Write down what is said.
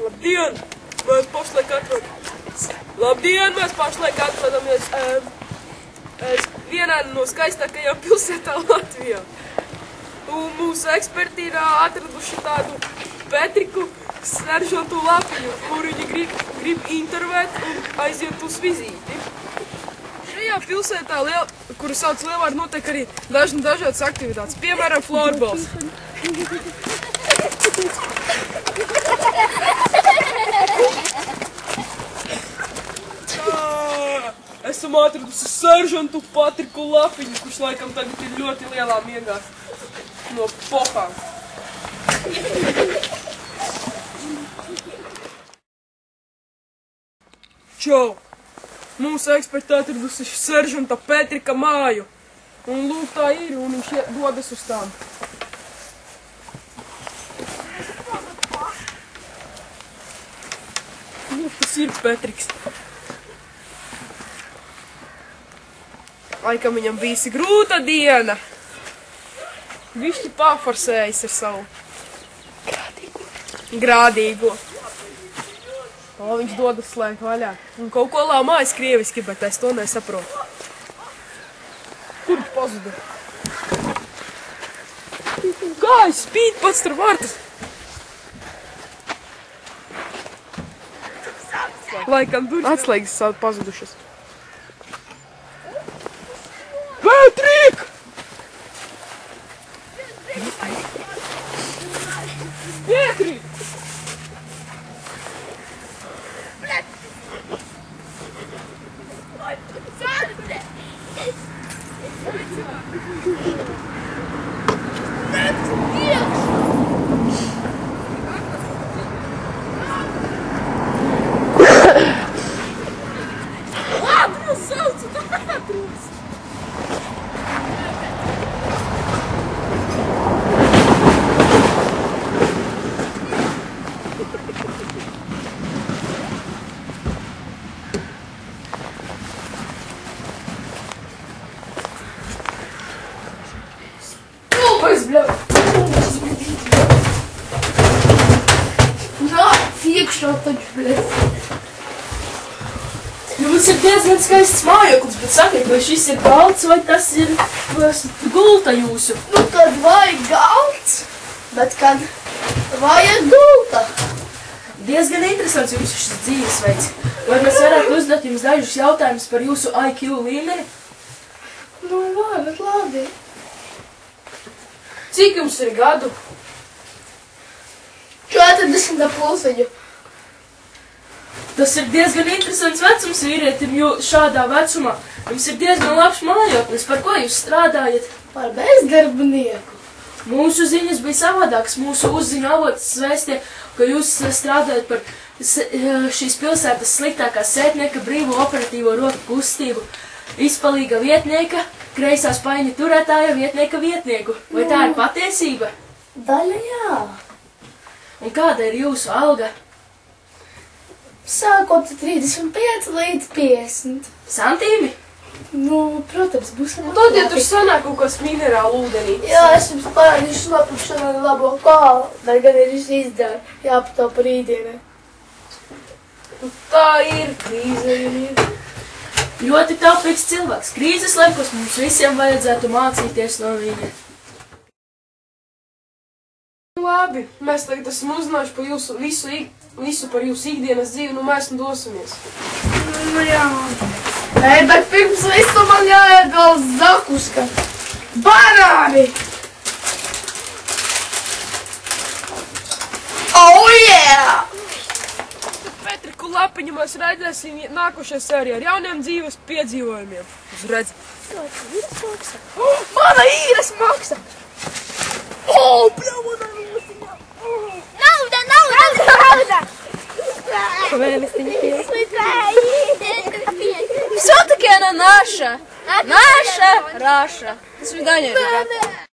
Labdien! Mēs pašlaik atrodamies vienā no skaistākajām pilsētām Latvijā. Un mūsu eksperti ir atraduši tādu Petriku seržantu Lapiņu, kuru viņi grib intervēt un aiziet uz vizīti. Šajā pilsētā, kuru sauc Lielvārdu, notiek arī dažādas aktivitātes, piemēram, florbols. Esam atradusi seržantu Patriku Lapiņu, kurš laikam tagad ir ļoti lielā miegā no pohām. Čau! Mūsu eksperti atradusi seržanta Petrika māju. Un lūk, tā ir, un viņš dodas uz tām. Lūk, tas ir Petriks. Laikam viņam bijusi grūta diena. Višķi paforsējis ar savu grādīgo. O, viņš dodas slēgt vaļā. Un kaut ko lāmājas krieviski, bet es to nesaprotu. Kur viņš pazuda? Kā es spīd pats tur vārtas? Laikam atslēgas pazudušas. Petrik! Petrik! Mums ir diezgan skaists mājoklis, bet sakiet, vai šis ir galds vai tas ir gulta jūsu? Nu, kad vajag galds, bet kad vajag gulta. Diezgan interesants jums šis dzīvesveids. Vai mēs varētu uzdot jums dažus jautājumus par jūsu IQ līmeni? Nu, vai, bet labi. Cik jums ir gadu? 40 plusiņu. Tas ir diezgan interesants vecums vīrietim, jo šādā vecumā jums ir diezgan labs mājoklis. Par ko jūs strādājat? Par bezdarbnieku. Mūsu ziņas bija savādākas. Mūsu uzziņu avots svēstīja, ka jūs strādājat par šīs pilsētas sliktākā sētnieka brīvo operatīvo roku kustību, izpalīga vietnieka, kreisā spaiņa turētāja vietnieka vietnieku. Vai tā ir patiesība? Daļa jā. Un kāda ir jūsu alga? Sākot 35 līdz 50. Santīmi? Nu, protams, būs arī. Tad, ja tur sanāk kaut kas minerālu ūdenī. Jā, es jums parādīšu lapukšanai labo kālu, bet gan ir izdara jāpataupa rītdienai. Tā ir krīze, ir. Ļoti taupīgs cilvēks. Krīzes laikos mums visiem vajadzētu mācīties no viņa. Labi, mēs tagad esam uzzinājuši par jūsu visu par jūsu ikdienas dzīvi, nu mēs nu dosimies. Nu jā. Ei, bet pirms visu man jāiet vēl zakuska. Banāni! Oh yeah! Petriku Lapiņu mēs redzēsim nākošajā sērijā ar jauniem dzīves piedzīvojumiem. Uz redzi. Īres maksa. Mana īres maksa! Bļavana! Nauda! Все-таки она наша. Наша Раша. До свидания, ребята.